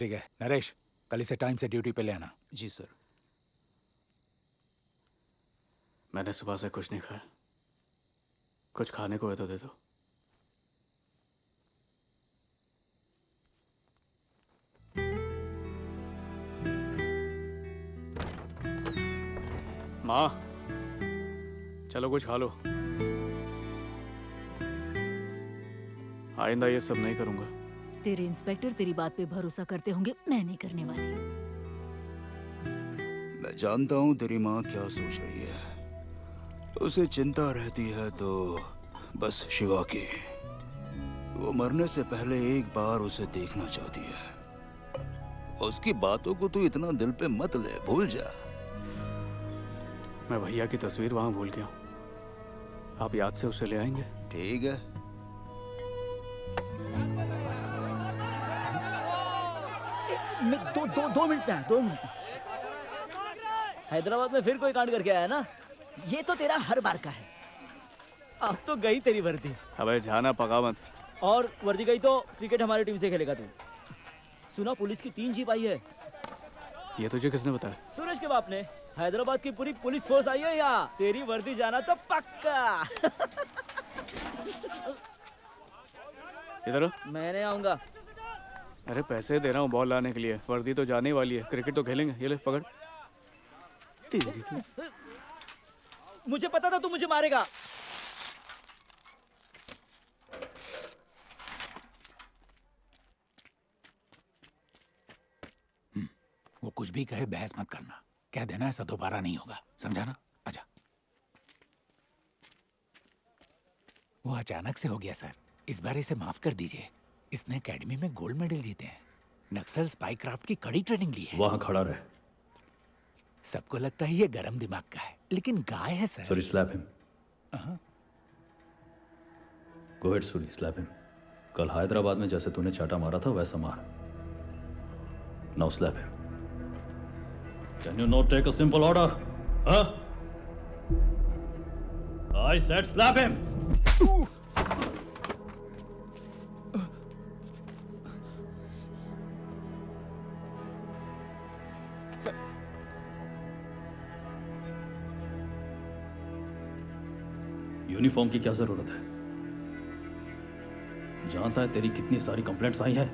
ठीक है नरेश, कल इसे टाइम से ड्यूटी पे ले आना। जी सर। मैंने सुबह से कुछ नहीं खाया, कुछ खाने को है तो दे दो। माँ, चलो कुछ खा लो। आइंदा ये सब नहीं करूंगा। तेरे इंस्पेक्टर तेरी बात पे भरोसा करते होंगे, मैं नहीं करने वाली। मैं जानता हूँ तेरी माँ क्या सोच रही है। उसे चिंता रहती है तो बस शिवा की। वो मरने से पहले एक बार उसे देखना चाहती है। उसकी बातों को तू इतना दिल पे मत ले, भूल जा। मैं भैया की तस्वीर वहां भूल गया हूँ, आप याद से उसे ले आएंगे? ठीक है। मैं दो मिनट में आया, 2 मिनट में। हैदराबाद में फिर कोई कांड करके आया ना? ये तो तेरा हर बार का है। अब तो गई तेरी वर्दी। अबे जाना, पका मत। और वर्दी गई तो क्रिकेट हमारी टीम से खेलेगा तू। सुना पुलिस की 3 जीप आई है। ये तुझे किसने बताया? सूरज के बाप ने। हैदराबाद की पूरी पुलिस फोर्स आई है यहाँ। तेरी वर्दी जाना तो पक्का। इधर मैं नहीं आऊंगा। अरे पैसे दे रहा हूँ बॉल लाने के लिए, वर्दी तो जाने वाली है, क्रिकेट तो खेलेंगे। ये ले पकड़। तेरी तो मुझे पता था तू मुझे मारेगा। वो कुछ भी कहे बहस मत करना, कह देना ऐसा दोबारा नहीं होगा, समझा ना? आजा। वो अचानक से हो गया सर, इस बार इसे माफ कर दीजिए। इसने एकेडमी में गोल्ड मेडल जीते हैं, नक्सल स्पाई क्राफ्ट की कड़ी ट्रेनिंग ली है। वहां खड़ा रहे। सबको लगता है ये गरम दिमाग का है, लेकिन गाय है sir. Suri slap him. Go ahead Suri, slap him. कल हैदराबाद में जैसे तूने चाटा मारा था वैसा मार। Now slap him. Can you not take a simple order? हाँ? I said slap him. Uniform की क्या जरूरत है? जानता है तेरी कितनी सारी कंप्लेंट्स आई हैं?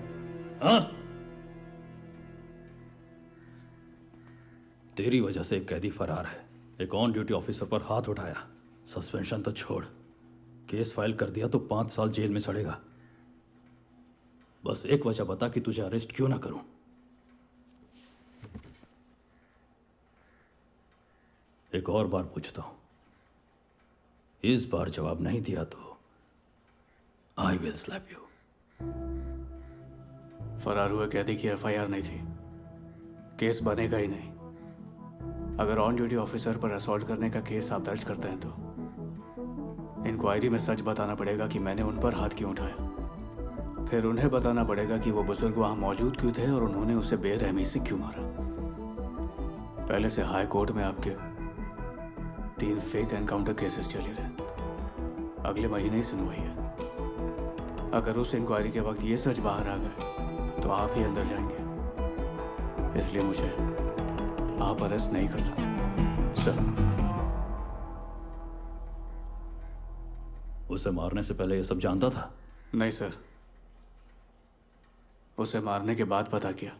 हाँ? तेरी वजह से एक कैदी फरार है, एक ऑन ड्यूटी ऑफिसर पर हाथ उठाया, सस्पेंशन तो छोड़, केस फाइल कर दिया तो 5 साल जेल में सड़ेगा। बस एक वजह बता कि तुझे अरेस्ट क्यों ना करूं। एक और बार पूछता हूं, इस बार जवाब नहीं दिया तो आई विल स्लैप यू। फरार हुए कैदी की एफआईआर नहीं थी, केस बनेगा ही नहीं। अगर ऑन ड्यूटी ऑफिसर पर असॉल्ट करने का केस आप दर्ज करते हैं तो इंक्वायरी में सच बताना पड़ेगा कि मैंने उन पर हाथ क्यों उठाया। फिर उन्हें बताना पड़ेगा कि वो बुजुर्ग वहां मौजूद क्यों थे और उन्होंने उसे बेरहमी से क्यों मारा। पहले से हाई कोर्ट में आपके 3 फेक एनकाउंटर केसेस चले रहे, अगले महीने ही सुनवाई है। अगर उस इंक्वायरी के वक्त ये सच बाहर आ गए तो आप ही अंदर जाएंगे, इसलिए मुझे आप अरेस्ट नहीं कर सकते सर। उसे मारने से पहले ये सब जानता था? नहीं सर, उसे मारने के बाद पता किया।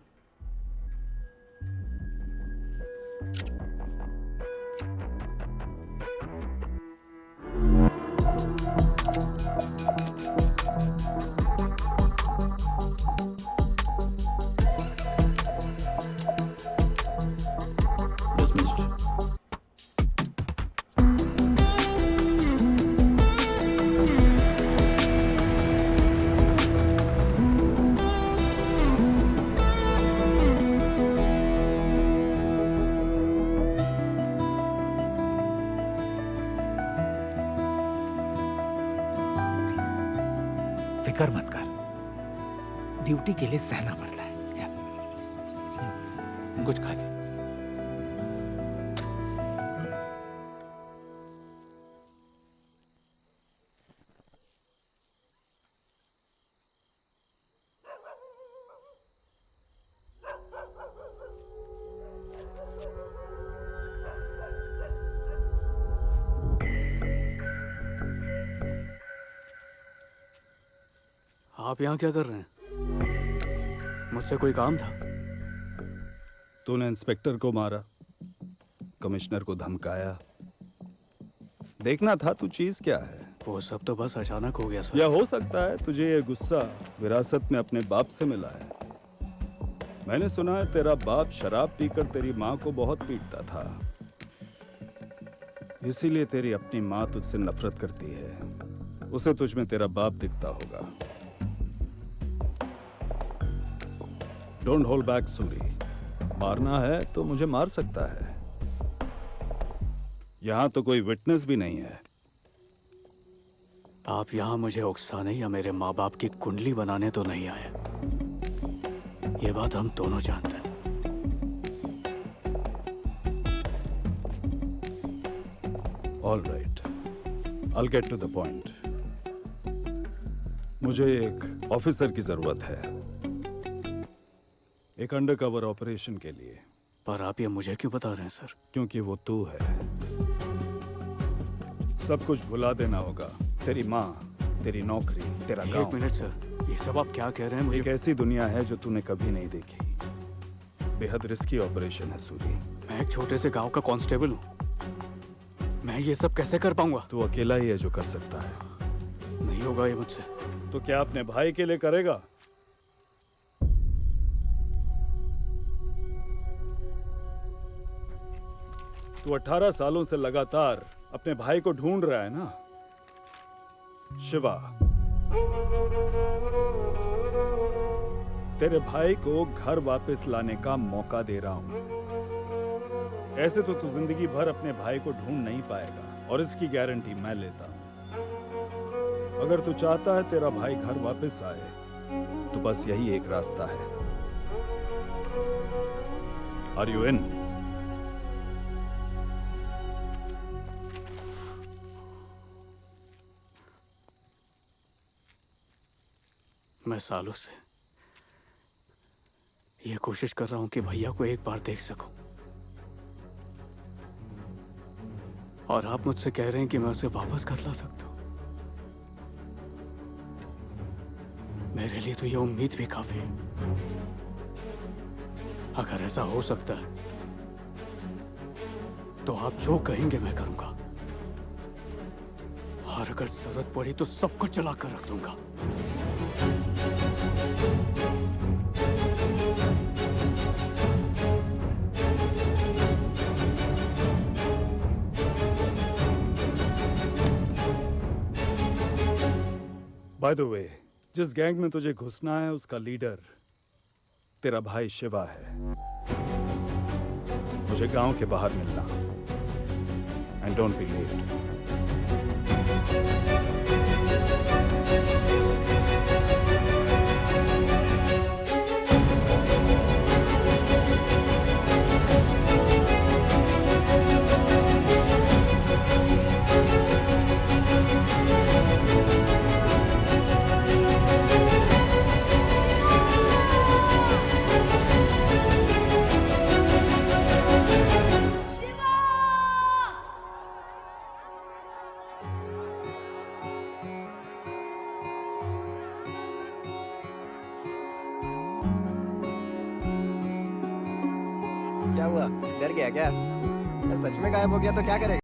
फिकर मत कर, ड्यूटी के लिए सहना पड़ता है। जा, कुछ खा ले। आप यहाँ क्या कर रहे हैं? मुझसे कोई काम था? तूने इंस्पेक्टर को मारा, कमिश्नर को धमकाया। देखना था तू चीज क्या है। वो सब तो बस अचानक हो गया सर। या हो सकता है तुझे ये गुस्सा विरासत में अपने बाप से मिला है। मैंने सुना है तेरा बाप शराब पीकर तेरी माँ को बहुत पीटता था, इसीलिए तेरी अपनी माँ तुझसे नफरत करती है। उसे तुझ में तेरा बाप दिखता होगा। Don't hold back Suri. मारना है तो मुझे मार सकता है। यहां तो कोई विटनेस भी नहीं है। आप यहाँ मुझे उकसाने या मेरे माँ बाप की कुंडली बनाने तो नहीं आए। ये बात हम दोनों जानते हैं। All right, I'll get to the point. मुझे एक ऑफिसर की जरूरत है, एक अंडरकवर ऑपरेशन के लिए। पर आप ये मुझे क्यों बता रहे हैं सर? क्योंकि वो तू है। सब कुछ भुला देना होगा। तेरी माँ, तेरी नौकरी, तेरा एक गांव। मिनट सर, ये सब आप क्या कह रहे हैं? एक मुझे ऐसी दुनिया है जो तूने कभी नहीं देखी। बेहद रिस्की ऑपरेशन है सूरी। मैं एक छोटे से गांव का कांस्टेबल हूँ। मैं ये सब कैसे कर पाऊंगा? तू अकेला ही है जो कर सकता है। नहीं होगा ये मुझसे। तो क्या अपने भाई के लिए करेगा? तू 18 सालों से लगातार अपने भाई को ढूंढ रहा है ना शिवा। तेरे भाई को घर वापस लाने का मौका दे रहा हूं। ऐसे तो तू जिंदगी भर अपने भाई को ढूंढ नहीं पाएगा, और इसकी गारंटी मैं लेता हूं। अगर तू चाहता है तेरा भाई घर वापस आए, तो बस यही एक रास्ता है। Are you in? मैं सालों से ये कोशिश कर रहा हूं कि भैया को एक बार देख सकूं, और आप मुझसे कह रहे हैं कि मैं उसे वापस घर ला सकता हूं। मेरे लिए तो ये उम्मीद भी काफी है। अगर ऐसा हो सकता है तो आप जो कहेंगे मैं करूंगा, और अगर जरूरत पड़ी तो सबको जला कर रख दूंगा। बाय द वे, जिस गैंग में तुझे घुसना है उसका लीडर तेरा भाई शिवा है। मुझे गांव के बाहर मिलना, एंड डोंट बी लेट। क्या हुआ? डर गया क्या? सच में गायब हो गया तो क्या करेगा?